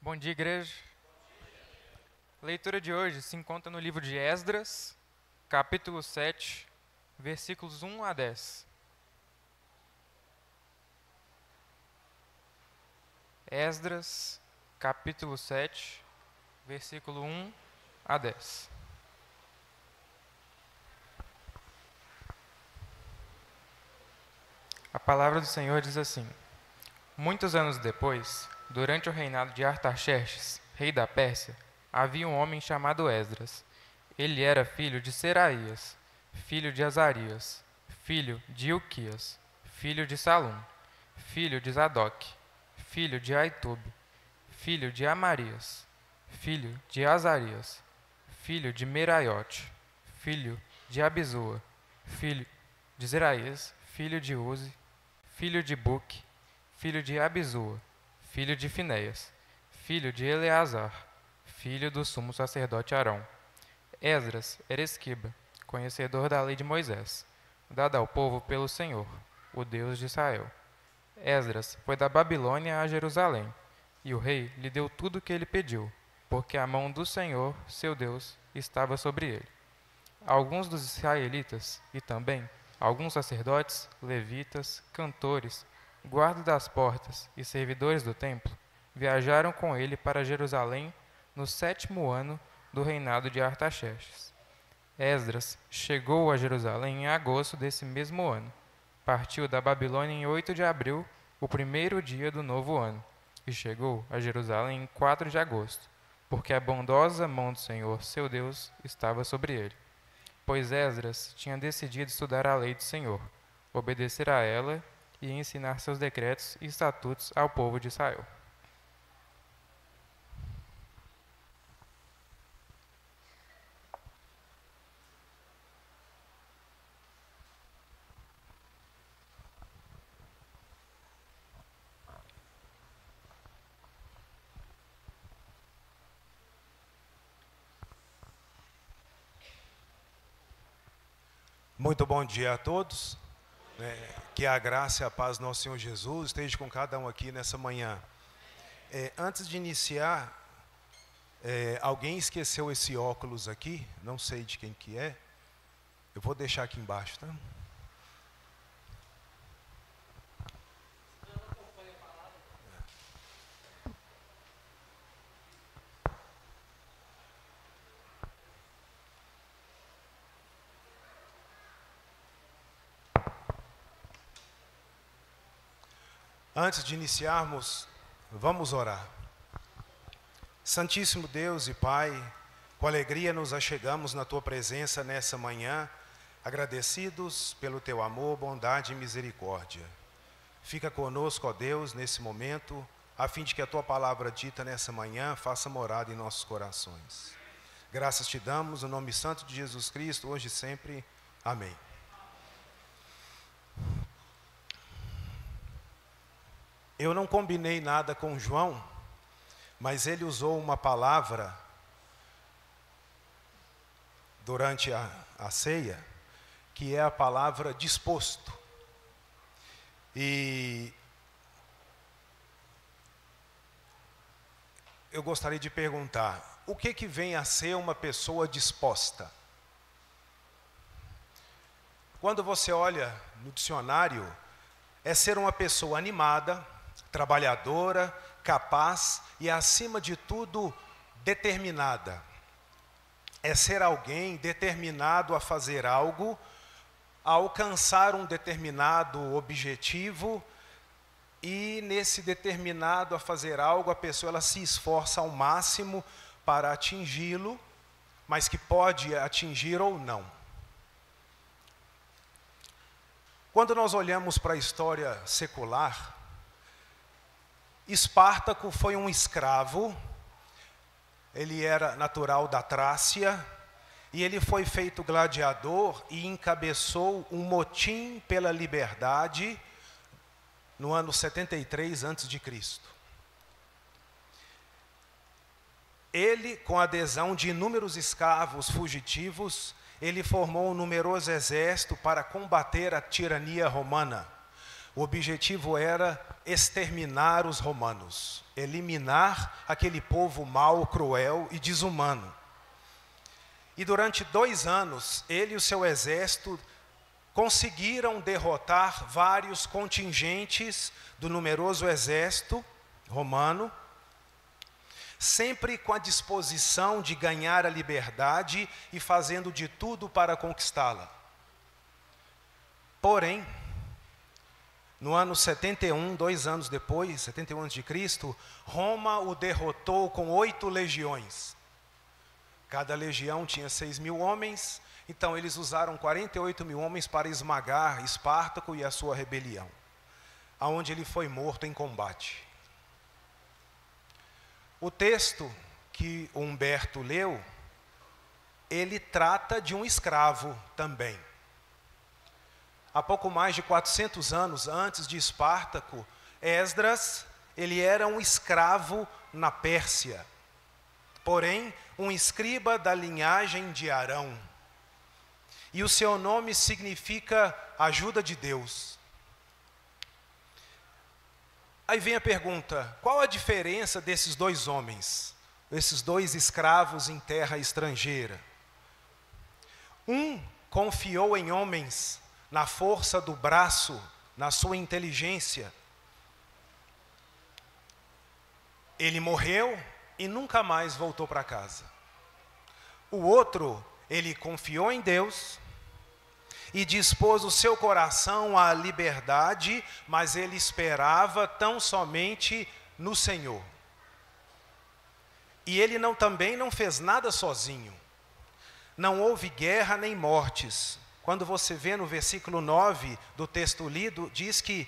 Bom dia, igreja. A leitura de hoje se encontra no livro de Esdras, capítulo 7, versículos 1 a 10. Esdras, capítulo 7, versículo 1 a 10. A palavra do Senhor diz assim: Muitos anos depois, durante o reinado de Artaxerxes, rei da Pérsia, havia um homem chamado Esdras. Ele era filho de Seraías, filho de Azarias, filho de Ilquias, filho de Salum, filho de Zadok, filho de Aitube, filho de Amarias, filho de Azarias, filho de Meraiote, filho de Abizua, filho de Zeraías, filho de Uzi, filho de Buque, filho de Abizua, filho de Finéias, filho de Eleazar, filho do sumo sacerdote Arão. Esdras era escriba, conhecedor da lei de Moisés, dada ao povo pelo Senhor, o Deus de Israel. Esdras foi da Babilônia a Jerusalém, e o rei lhe deu tudo o que ele pediu, porque a mão do Senhor, seu Deus, estava sobre ele. Alguns dos israelitas, e também alguns sacerdotes, levitas, cantores, guardas das portas e servidores do templo, viajaram com ele para Jerusalém no 7º ano do reinado de Artaxerxes. Esdras chegou a Jerusalém em agosto desse mesmo ano. Partiu da Babilônia em 8 de abril, o primeiro dia do novo ano, e chegou a Jerusalém em 4 de agosto, porque a bondosa mão do Senhor, seu Deus, estava sobre ele. Pois Esdras tinha decidido estudar a lei do Senhor, obedecer a ela e ensinar seus decretos e estatutos ao povo de Israel. Muito bom dia a todos. Que a graça e a paz do nosso Senhor Jesus esteja com cada um aqui nessa manhã. Antes de iniciar, alguém esqueceu esse óculos aqui, não sei de quem que é. Eu vou deixar aqui embaixo, tá? Antes de iniciarmos, vamos orar. Santíssimo Deus e Pai, com alegria nos achegamos na Tua presença nessa manhã, agradecidos pelo Teu amor, bondade e misericórdia. Fica conosco, ó Deus, nesse momento, a fim de que a Tua palavra dita nessa manhã faça morada em nossos corações. Graças Te damos, no nome santo de Jesus Cristo, hoje e sempre. Amém. Eu não combinei nada com João, mas ele usou uma palavra durante a ceia, que é a palavra disposto. E eu gostaria de perguntar, o que vem a ser uma pessoa disposta? Quando você olha no dicionário, é ser uma pessoa animada, trabalhadora, capaz e, acima de tudo, determinada. É ser alguém determinado a fazer algo, a alcançar um determinado objetivo, e nesse determinado a fazer algo, a pessoa ela se esforça ao máximo para atingi-lo, mas que pode atingir ou não. Quando nós olhamos para a história secular, Espartaco foi um escravo, ele era natural da Trácia, e ele foi feito gladiador e encabeçou um motim pela liberdade no ano 73 a.C. Ele, com a adesão de inúmeros escravos fugitivos, ele formou um numeroso exército para combater a tirania romana. O objetivo era exterminar os romanos, eliminar aquele povo mau, cruel e desumano. E durante 2 anos, ele e o seu exército conseguiram derrotar vários contingentes do numeroso exército romano, sempre com a disposição de ganhar a liberdade e fazendo de tudo para conquistá-la. Porém, no ano 71, 2 anos depois, 71 a.C., Roma o derrotou com 8 legiões. Cada legião tinha 6.000 homens, então eles usaram 48.000 homens para esmagar Espartaco e a sua rebelião, aonde ele foi morto em combate. O texto que Humberto leu, ele trata de um escravo também. Há pouco mais de 400 anos antes de Espartaco, Esdras, ele era um escravo na Pérsia, porém, um escriba da linhagem de Arão. E o seu nome significa ajuda de Deus. Aí vem a pergunta, qual a diferença desses 2 homens, esses 2 escravos em terra estrangeira? Um confiou em homens, na força do braço, na sua inteligência. Ele morreu e nunca mais voltou para casa. O outro, ele confiou em Deus e dispôs o seu coração à liberdade, mas ele esperava tão somente no Senhor. E ele também não fez nada sozinho. Não houve guerra nem mortes. Quando você vê no versículo 9 do texto lido, diz que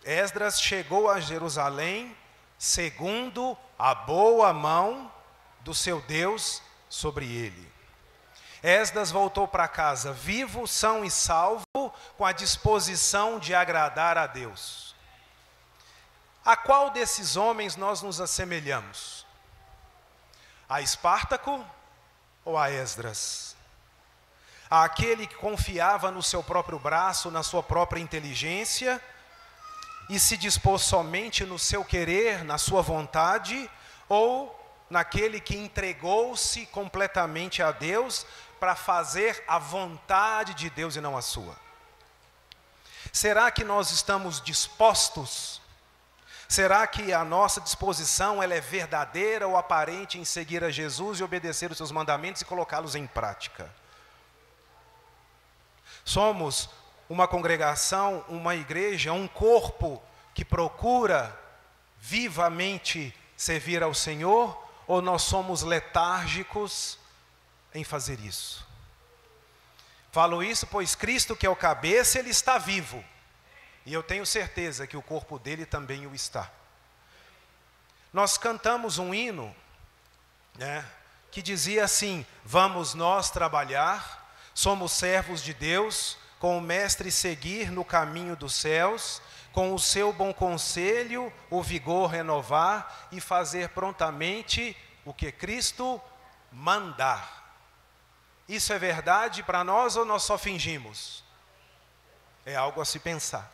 Esdras chegou a Jerusalém segundo a boa mão do seu Deus sobre ele. Esdras voltou para casa vivo, são e salvo, com a disposição de agradar a Deus. A qual desses homens nós nos assemelhamos? A Espartaco ou a Esdras? Aquele que confiava no seu próprio braço, na sua própria inteligência, e se dispôs somente no seu querer, na sua vontade, ou naquele que entregou-se completamente a Deus para fazer a vontade de Deus e não a sua? Será que nós estamos dispostos? Será que a nossa disposição ela é verdadeira ou aparente em seguir a Jesus e obedecer os seus mandamentos e colocá-los em prática? Somos uma congregação, uma igreja, um corpo que procura vivamente servir ao Senhor, ou nós somos letárgicos em fazer isso? Falo isso pois Cristo, que é o cabeça, ele está vivo. E eu tenho certeza que o corpo dele também o está. Nós cantamos um hino, que dizia assim: vamos nós trabalhar, somos servos de Deus, com o Mestre seguir no caminho dos céus, com o seu bom conselho, o vigor renovar e fazer prontamente o que Cristo mandar. Isso é verdade para nós ou nós só fingimos? É algo a se pensar.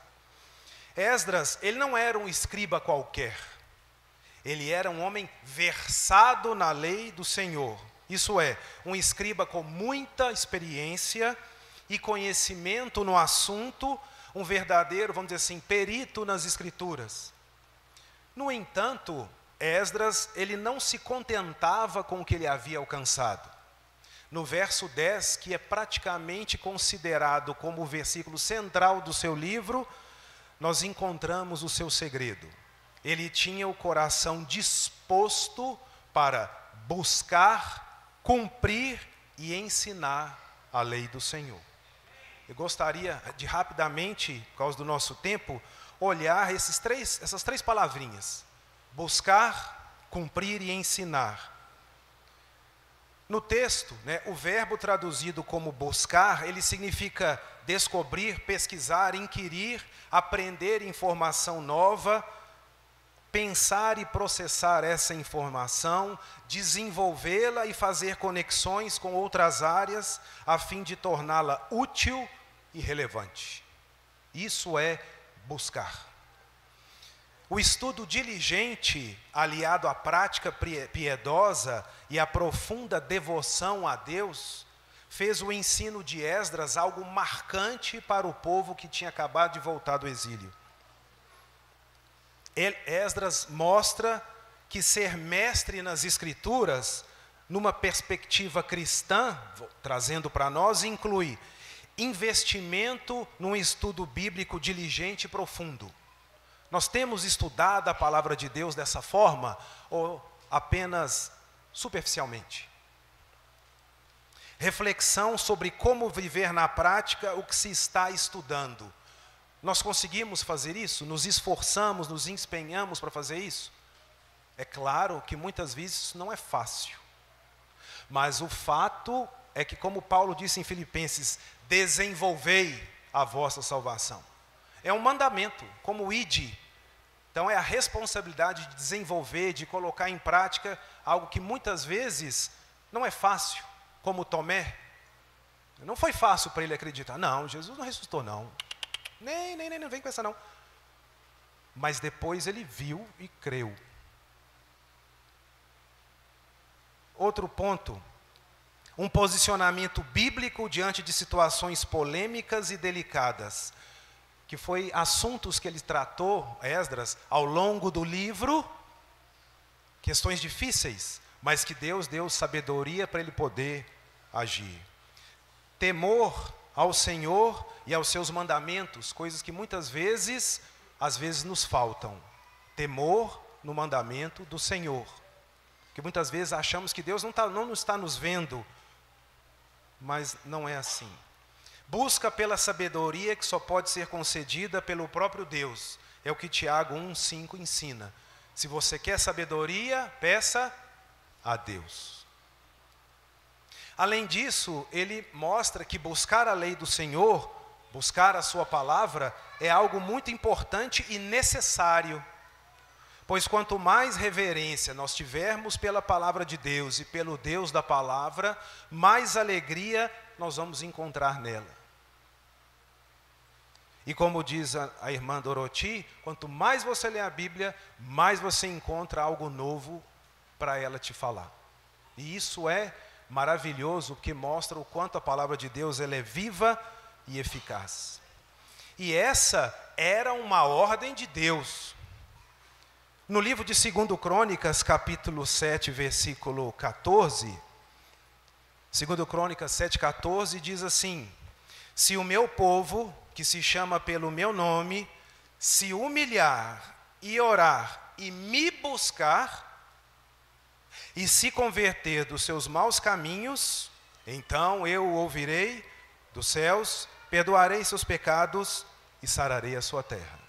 Esdras, ele não era um escriba qualquer. Ele era um homem versado na lei do Senhor. Isso é, um escriba com muita experiência e conhecimento no assunto, um verdadeiro, vamos dizer assim, perito nas escrituras. No entanto, Esdras, ele não se contentava com o que ele havia alcançado. No verso 10, que é praticamente considerado como o versículo central do seu livro, nós encontramos o seu segredo. Ele tinha o coração disposto para buscar, cumprir e ensinar a lei do Senhor. Eu gostaria de rapidamente, por causa do nosso tempo, olhar essas três palavrinhas: buscar, cumprir e ensinar. No texto, o verbo traduzido como buscar, ele significa descobrir, pesquisar, inquirir, aprender informação nova, pensar e processar essa informação, desenvolvê-la e fazer conexões com outras áreas, a fim de torná-la útil e relevante. Isso é buscar. O estudo diligente, aliado à prática piedosa e à profunda devoção a Deus, fez o ensino de Esdras algo marcante para o povo que tinha acabado de voltar do exílio. Esdras mostra que ser mestre nas Escrituras, numa perspectiva cristã, trazendo para nós, inclui investimento num estudo bíblico diligente e profundo. Nós temos estudado a palavra de Deus dessa forma ou apenas superficialmente? Reflexão sobre como viver na prática o que se está estudando. Nós conseguimos fazer isso? Nos esforçamos, nos empenhamos para fazer isso? É claro que muitas vezes isso não é fácil. Mas o fato é que, como Paulo disse em Filipenses, desenvolvei a vossa salvação. É um mandamento, como o ide. Então é a responsabilidade de desenvolver, de colocar em prática algo que muitas vezes não é fácil, como Tomé. Não foi fácil para ele acreditar. Não, Jesus não ressuscitou não. Nem vem com essa não. Mas depois ele viu e creu. Outro ponto, um posicionamento bíblico diante de situações polêmicas e delicadas, que foi assuntos que ele tratou, Esdras, ao longo do livro, questões difíceis, mas que Deus deu sabedoria para ele poder agir. Temor ao Senhor e aos seus mandamentos, coisas que muitas vezes, às vezes nos faltam. Temor no mandamento do Senhor. Que muitas vezes achamos que Deus não está nos vendo, mas não é assim. Busca pela sabedoria que só pode ser concedida pelo próprio Deus. É o que Tiago 1,5 ensina. Se você quer sabedoria, peça a Deus. Além disso, ele mostra que buscar a lei do Senhor, buscar a sua palavra, é algo muito importante e necessário. Pois quanto mais reverência nós tivermos pela palavra de Deus e pelo Deus da palavra, mais alegria nós vamos encontrar nela. E como diz a irmã Doroti, quanto mais você lê a Bíblia, mais você encontra algo novo para ela te falar. E isso é maravilhoso, porque mostra o quanto a palavra de Deus ela é viva e eficaz. E essa era uma ordem de Deus. No livro de 2 Crônicas, capítulo 7, versículo 14, 2 Crônicas 7,14 diz assim: se o meu povo, que se chama pelo meu nome, se humilhar e orar e me buscar, e se converter dos seus maus caminhos, então eu o ouvirei dos céus, perdoarei seus pecados e sararei a sua terra.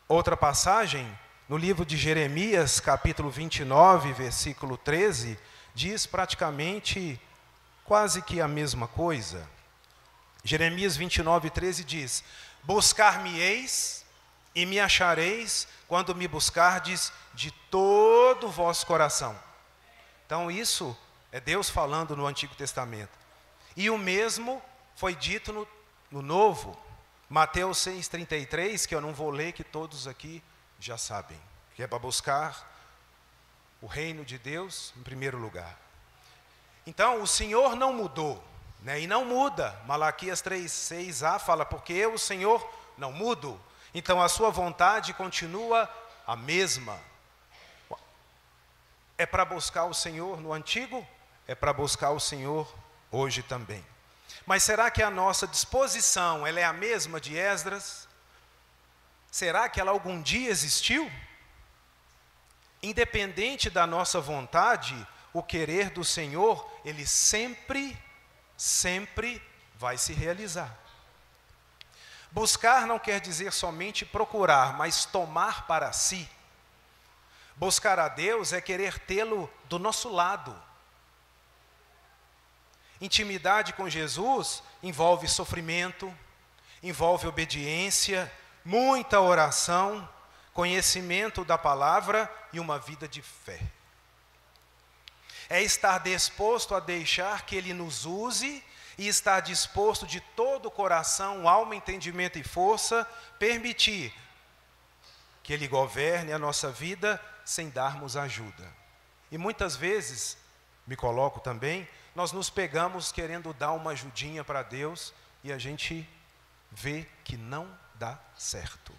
Outra passagem, no livro de Jeremias, capítulo 29, versículo 13, diz praticamente quase que a mesma coisa. Jeremias 29, 13 diz: buscar-me-eis e me achareis quando me buscardes de todo o vosso coração. Então isso é Deus falando no Antigo Testamento. E o mesmo foi dito no Novo. Mateus 6,33, que eu não vou ler, que todos aqui já sabem, que é para buscar o reino de Deus em primeiro lugar. Então, o Senhor não mudou, né? E não muda. Malaquias 3,6a fala, porque eu, o Senhor, não mudo. Então, a sua vontade continua a mesma. É para buscar o Senhor no antigo? É para buscar o Senhor hoje também. Mas será que a nossa disposição ela é a mesma de Esdras? Será que ela algum dia existiu? Independente da nossa vontade, o querer do Senhor, ele sempre vai se realizar. Buscar não quer dizer somente procurar, mas tomar para si. Buscar a Deus é querer tê-lo do nosso lado. Intimidade com Jesus envolve sofrimento, envolve obediência, muita oração, conhecimento da palavra e uma vida de fé. É estar disposto a deixar que Ele nos use e estar disposto de todo o coração, alma, entendimento e força, permitir que Ele governe a nossa vida sem darmos ajuda. E muitas vezes, me coloco também, nós nos pegamos querendo dar uma ajudinha para Deus e a gente vê que não dá certo.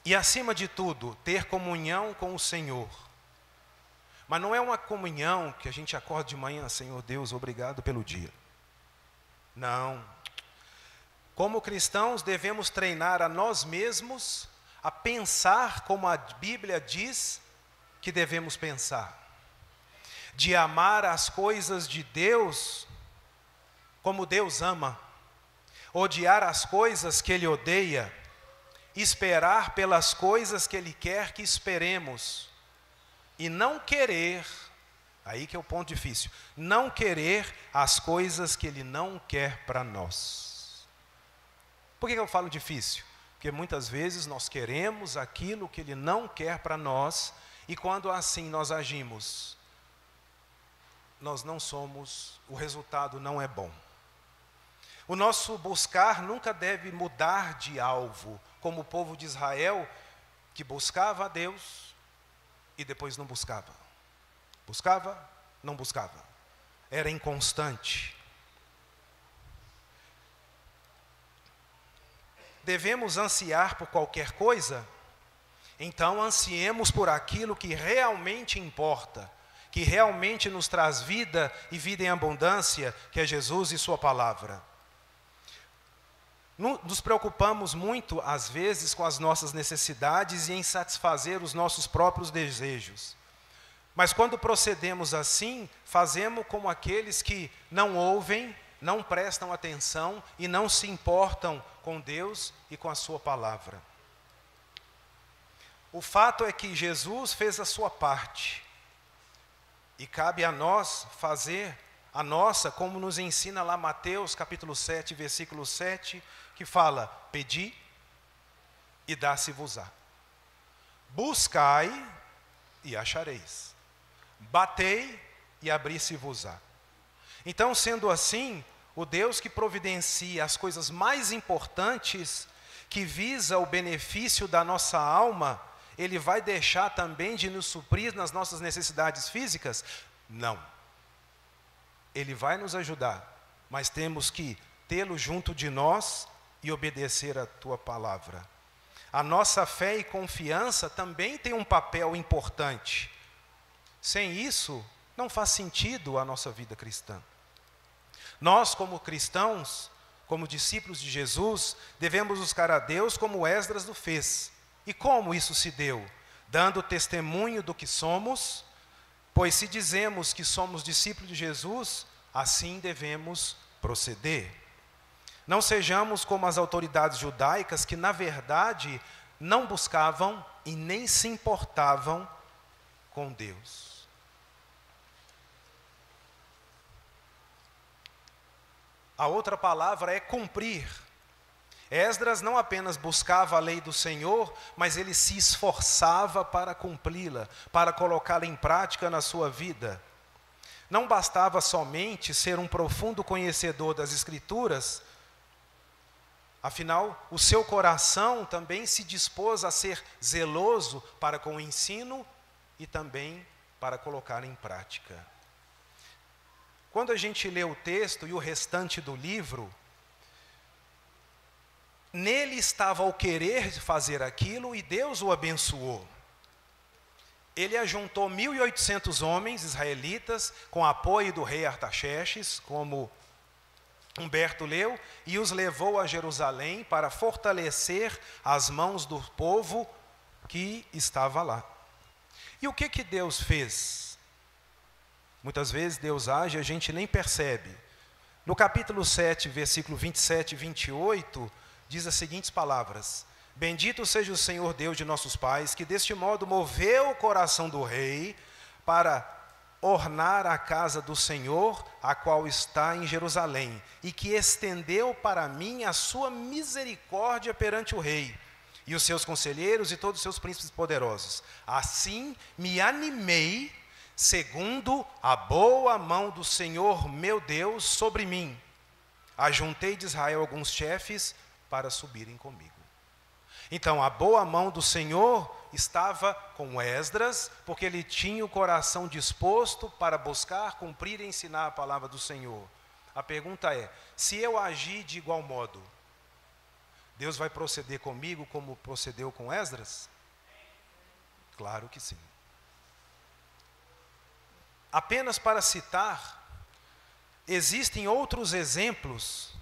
E acima de tudo, ter comunhão com o Senhor. Mas não é uma comunhão que a gente acorda de manhã, Senhor Deus, obrigado pelo dia. Não. Como cristãos, devemos treinar a nós mesmos a pensar como a Bíblia diz que devemos pensar. De amar as coisas de Deus como Deus ama. Odiar as coisas que Ele odeia. Esperar pelas coisas que Ele quer que esperemos. E não querer, aí que é o ponto difícil, não querer as coisas que Ele não quer para nós. Por que eu falo difícil? Porque muitas vezes nós queremos aquilo que Ele não quer para nós, e quando assim nós agimos, nós não somos, o resultado não é bom. O nosso buscar nunca deve mudar de alvo, como o povo de Israel, que buscava a Deus, e depois não buscava. Buscava, não buscava. Era inconstante. Devemos ansiar por qualquer coisa? Então ansiemos por aquilo que realmente importa, que realmente nos traz vida e vida em abundância, que é Jesus e Sua palavra. Nos preocupamos muito, às vezes, com as nossas necessidades e em satisfazer os nossos próprios desejos. Mas quando procedemos assim, fazemos como aqueles que não ouvem, não prestam atenção e não se importam com Deus e com a Sua palavra. O fato é que Jesus fez a sua parte. E cabe a nós fazer a nossa, como nos ensina lá Mateus capítulo 7, versículo 7, que fala: pedi e dá-se-vos-á. Buscai e achareis. Batei e abri-se-vos-á. Então, sendo assim, o Deus que providencia as coisas mais importantes, que visa o benefício da nossa alma, Ele vai deixar também de nos suprir nas nossas necessidades físicas? Não. Ele vai nos ajudar, mas temos que tê-lo junto de nós e obedecer a Tua palavra. A nossa fé e confiança também tem um papel importante. Sem isso, não faz sentido a nossa vida cristã. Nós, como cristãos, como discípulos de Jesus, devemos buscar a Deus como Esdras o fez. E como isso se deu? Dando testemunho do que somos, pois se dizemos que somos discípulos de Jesus, assim devemos proceder. Não sejamos como as autoridades judaicas que, na verdade, não buscavam e nem se importavam com Deus. A outra palavra é cumprir. Esdras não apenas buscava a lei do Senhor, mas ele se esforçava para cumpri-la, para colocá-la em prática na sua vida. Não bastava somente ser um profundo conhecedor das Escrituras, afinal, o seu coração também se dispôs a ser zeloso para com o ensino e também para colocar em prática. Quando a gente lê o texto e o restante do livro, nele estava o querer de fazer aquilo e Deus o abençoou. Ele ajuntou 1.800 homens israelitas com apoio do rei Artaxerxes, como Humberto leu, e os levou a Jerusalém para fortalecer as mãos do povo que estava lá. E o que Deus fez? Muitas vezes Deus age e a gente nem percebe. No capítulo 7, versículo 27 e 28, diz as seguintes palavras: Bendito seja o Senhor Deus de nossos pais, que deste modo moveu o coração do rei para ornar a casa do Senhor, a qual está em Jerusalém, e que estendeu para mim a sua misericórdia perante o rei, e os seus conselheiros e todos os seus príncipes poderosos. Assim me animei segundo a boa mão do Senhor meu Deus sobre mim, ajuntei de Israel alguns chefes para subirem comigo. Então, a boa mão do Senhor estava com Esdras, porque ele tinha o coração disposto para buscar, cumprir e ensinar a palavra do Senhor. A pergunta é, se eu agir de igual modo, Deus vai proceder comigo como procedeu com Esdras? Claro que sim. Apenas para citar, existem outros exemplos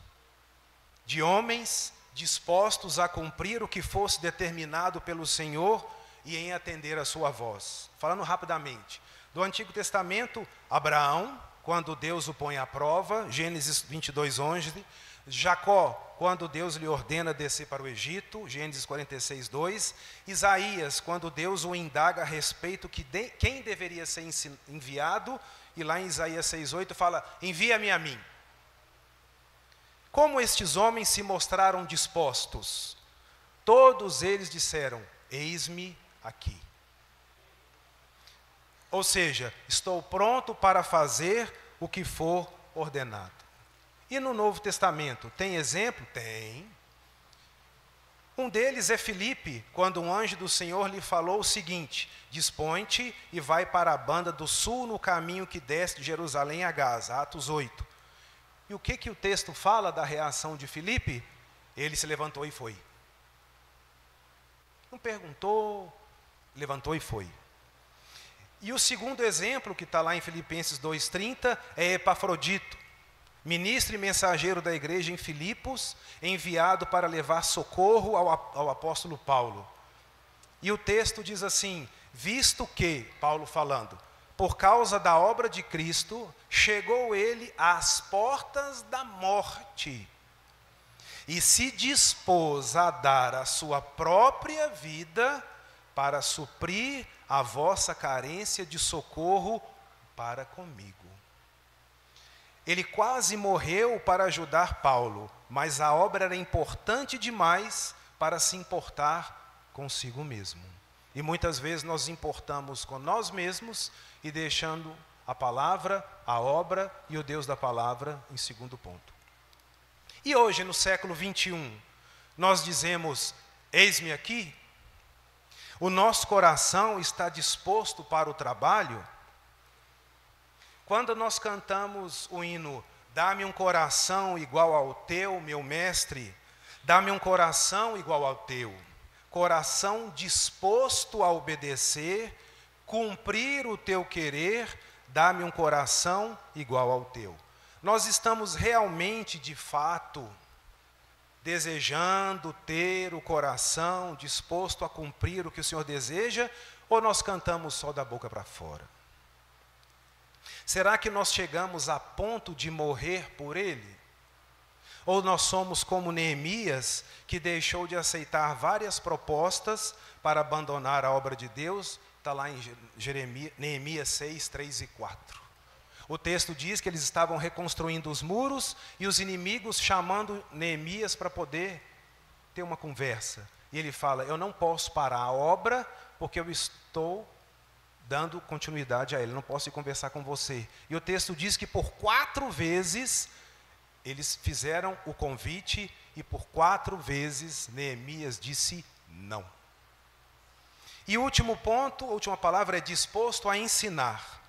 de homens dispostos a cumprir o que fosse determinado pelo Senhor e em atender a sua voz. Falando rapidamente, do Antigo Testamento, Abraão, quando Deus o põe à prova, Gênesis 22:11, Jacó, quando Deus lhe ordena descer para o Egito, Gênesis 46:2, Isaías, quando Deus o indaga a respeito quem deveria ser enviado, e lá em Isaías 6:8 fala, envia-me a mim. Como estes homens se mostraram dispostos? Todos eles disseram, eis-me aqui. Ou seja, estou pronto para fazer o que for ordenado. E no Novo Testamento, tem exemplo? Tem. Um deles é Filipe, quando um anjo do Senhor lhe falou o seguinte, dispõe-te e vai para a banda do sul no caminho que desce de Jerusalém a Gaza, Atos 8. E o que o texto fala da reação de Filipe? Ele se levantou e foi. Não perguntou, levantou e foi. E o segundo exemplo, que está lá em Filipenses 2:30, é Epafrodito, ministro e mensageiro da igreja em Filipos, enviado para levar socorro ao apóstolo Paulo. E o texto diz assim, visto que, Paulo falando, por causa da obra de Cristo, chegou ele às portas da morte, e se dispôs a dar a sua própria vida para suprir a vossa carência de socorro para comigo. Ele quase morreu para ajudar Paulo, mas a obra era importante demais para se importar consigo mesmo. E muitas vezes nós importamos com nós mesmos e deixando a palavra, a obra e o Deus da palavra em segundo ponto. E hoje, no século 21, nós dizemos, eis-me aqui? O nosso coração está disposto para o trabalho? Quando nós cantamos o hino, dá-me um coração igual ao teu, meu mestre, dá-me um coração igual ao teu, coração disposto a obedecer, cumprir o teu querer, dá-me um coração igual ao teu. Nós estamos realmente, de fato, desejando ter o coração disposto a cumprir o que o Senhor deseja, ou nós cantamos só da boca para fora? Será que nós chegamos a ponto de morrer por Ele? Ou nós somos como Neemias, que deixou de aceitar várias propostas para abandonar a obra de Deus? Está lá em Neemias 6, 3 e 4. O texto diz que eles estavam reconstruindo os muros e os inimigos chamando Neemias para poder ter uma conversa. E ele fala, eu não posso parar a obra porque eu estou dando continuidade a ele, não posso ir conversar com você. E o texto diz que por 4 vezes eles fizeram o convite e por 4 vezes Neemias disse não. E o último ponto, a última palavra é disposto a ensinar.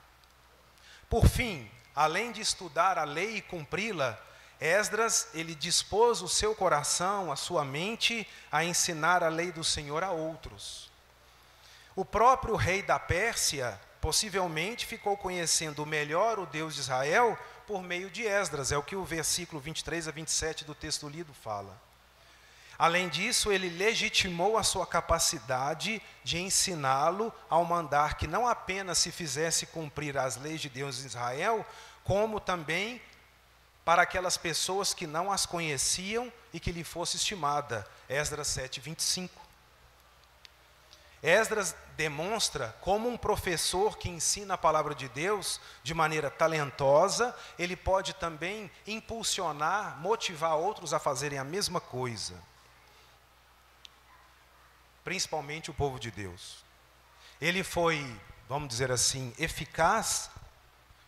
Por fim, além de estudar a lei e cumpri-la, Esdras, ele dispôs o seu coração, a sua mente, a ensinar a lei do Senhor a outros. O próprio rei da Pérsia, possivelmente, ficou conhecendo melhor o Deus de Israel por meio de Esdras, é o que o versículo 23 a 27 do texto lido fala. Além disso, ele legitimou a sua capacidade de ensiná-lo ao mandar que não apenas se fizesse cumprir as leis de Deus em Israel, como também para aquelas pessoas que não as conheciam e que lhe fosse estimada. Esdras 7, 25. Esdras demonstra como um professor que ensina a palavra de Deus de maneira talentosa, ele pode também impulsionar, motivar outros a fazerem a mesma coisa. Principalmente o povo de Deus. Ele foi vamos dizer assim, eficaz,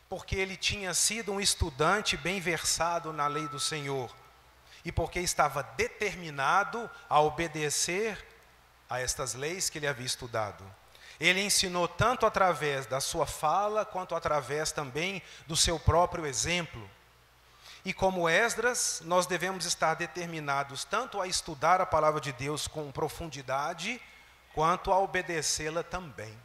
porque ele tinha sido um estudante bem versado na lei do Senhor e porque estava determinado a obedecer a estas leis que ele havia estudado. Ele ensinou tanto através da sua fala, quanto através também do seu próprio exemplo. E como Esdras, nós devemos estar determinados tanto a estudar a palavra de Deus com profundidade, quanto a obedecê-la também.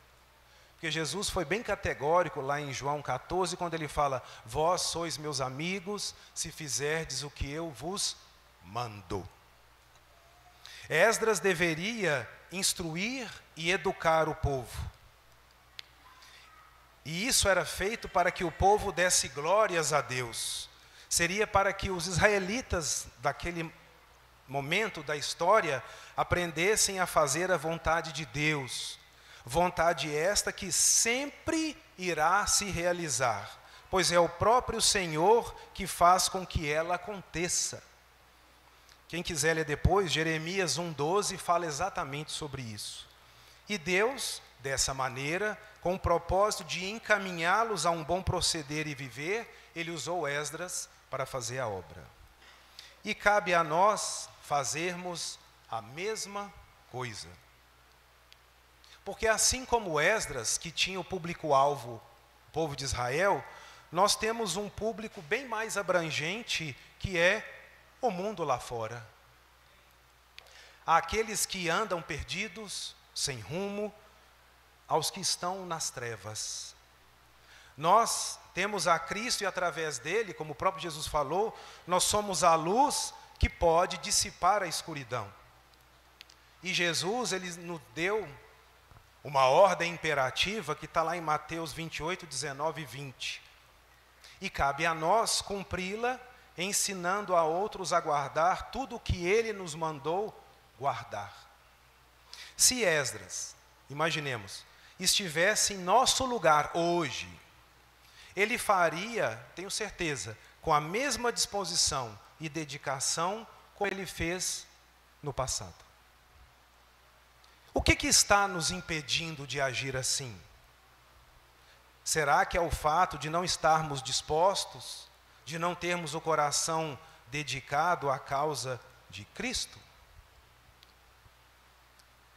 Porque Jesus foi bem categórico lá em João 14, quando ele fala: vós sois meus amigos, se fizerdes o que eu vos mando. Esdras deveria instruir e educar o povo. E isso era feito para que o povo desse glórias a Deus. Seria para que os israelitas daquele momento da história aprendessem a fazer a vontade de Deus. Vontade esta que sempre irá se realizar, pois é o próprio Senhor que faz com que ela aconteça. Quem quiser ler depois, Jeremias 1,12 fala exatamente sobre isso. E Deus, dessa maneira, com o propósito de encaminhá-los a um bom proceder e viver, ele usou Esdras para fazer a obra. E cabe a nós fazermos a mesma coisa. Porque assim como Esdras, que tinha o público-alvo, o povo de Israel, nós temos um público bem mais abrangente, que é o mundo lá fora. Há aqueles que andam perdidos, sem rumo, aos que estão nas trevas. Nós temos a Cristo e através dele, como o próprio Jesus falou, nós somos a luz que pode dissipar a escuridão. E Jesus, ele nos deu uma ordem imperativa que está lá em Mateus 28, 19 e 20. E cabe a nós cumpri-la, ensinando a outros a guardar tudo o que ele nos mandou guardar. Se Esdras, imaginemos, estivesse em nosso lugar hoje, ele faria, tenho certeza, com a mesma disposição e dedicação como ele fez no passado. O que está nos impedindo de agir assim? Será que é o fato de não estarmos dispostos, de não termos o coração dedicado à causa de Cristo?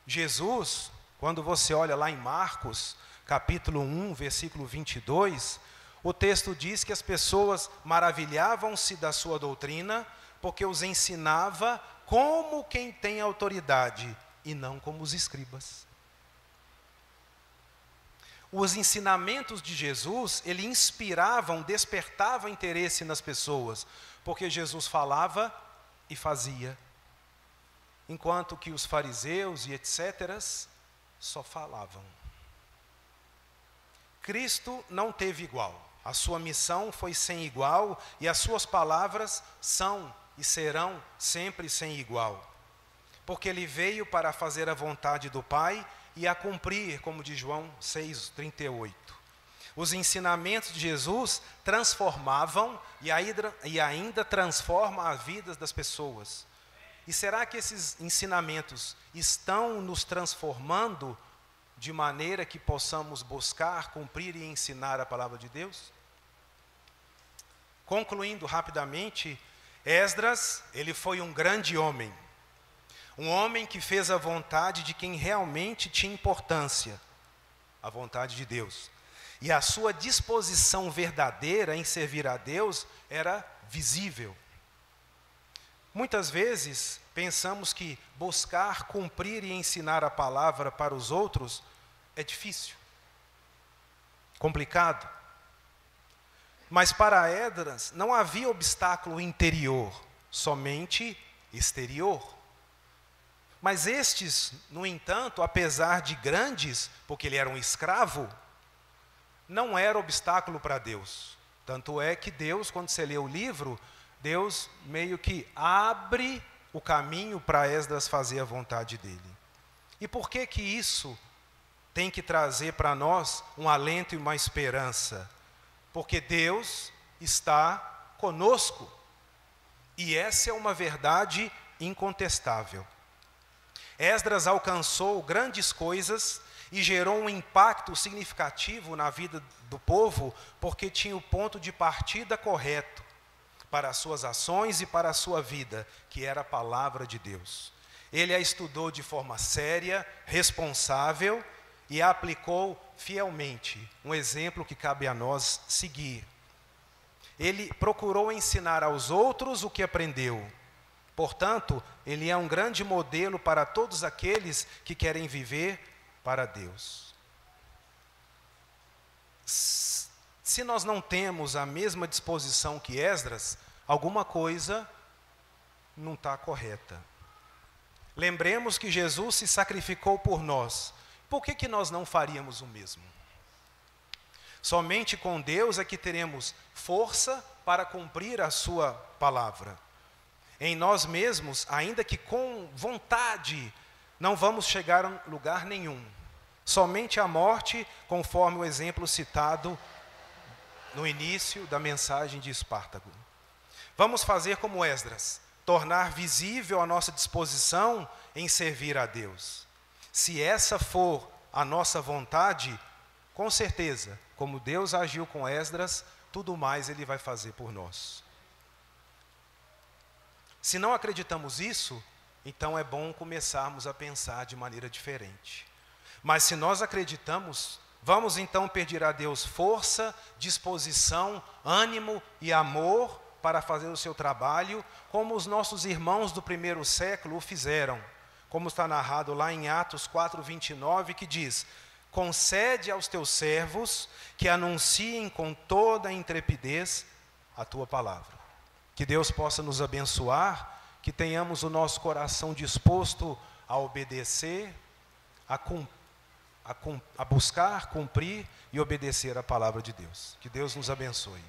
Jesus, quando você olha lá em Marcos, capítulo 1, versículo 22, o texto diz que as pessoas maravilhavam-se da sua doutrina, porque os ensinava como quem tem autoridade, e não como os escribas. Os ensinamentos de Jesus, ele inspiravam, despertavam interesse nas pessoas, porque Jesus falava e fazia, enquanto que os fariseus e etc. só falavam. Cristo não teve igual, a sua missão foi sem igual, e as suas palavras são e serão sempre sem igual. Porque ele veio para fazer a vontade do Pai e a cumprir, como diz João 6,38. Os ensinamentos de Jesus transformavam e ainda transformam as vidas das pessoas. E será que esses ensinamentos estão nos transformando de maneira que possamos buscar, cumprir e ensinar a palavra de Deus? Concluindo rapidamente, Esdras, ele foi um grande homem. Um homem que fez a vontade de quem realmente tinha importância, a vontade de Deus. E a sua disposição verdadeira em servir a Deus era visível. Muitas vezes pensamos que buscar cumprir e ensinar a palavra para os outros é difícil, complicado. Mas para Esdras não havia obstáculo interior, somente exterior. Mas estes, no entanto, apesar de grandes, porque ele era um escravo, não era obstáculo para Deus. Tanto é que Deus, quando você lê o livro, Deus meio que abre o caminho para Esdras fazer a vontade dele. E por que que isso tem que trazer para nós um alento e uma esperança? Porque Deus está conosco. E essa é uma verdade incontestável. Esdras alcançou grandes coisas e gerou um impacto significativo na vida do povo, porque tinha o ponto de partida correto para as suas ações e para a sua vida, que era a palavra de Deus. Ele a estudou de forma séria, responsável e a aplicou fielmente, um exemplo que cabe a nós seguir. Ele procurou ensinar aos outros o que aprendeu. Portanto, ele é um grande modelo para todos aqueles que querem viver para Deus. Se nós não temos a mesma disposição que Esdras, alguma coisa não está correta. Lembremos que Jesus se sacrificou por nós. Por que nós não faríamos o mesmo? Somente com Deus é que teremos força para cumprir a sua palavra. Em nós mesmos, ainda que com vontade, não vamos chegar a lugar nenhum. Somente a morte, conforme o exemplo citado no início da mensagem de Espartaco. Vamos fazer como Esdras, tornar visível a nossa disposição em servir a Deus. Se essa for a nossa vontade, com certeza, como Deus agiu com Esdras, tudo mais Ele vai fazer por nós. Se não acreditamos isso, então é bom começarmos a pensar de maneira diferente. Mas se nós acreditamos, vamos então pedir a Deus força, disposição, ânimo e amor para fazer o seu trabalho, como os nossos irmãos do primeiro século o fizeram. Como está narrado lá em Atos 4:29, que diz: concede aos teus servos que anunciem com toda a intrepidez a tua palavra. Que Deus possa nos abençoar, que tenhamos o nosso coração disposto a obedecer, a buscar, cumprir e obedecer a palavra de Deus. Que Deus nos abençoe.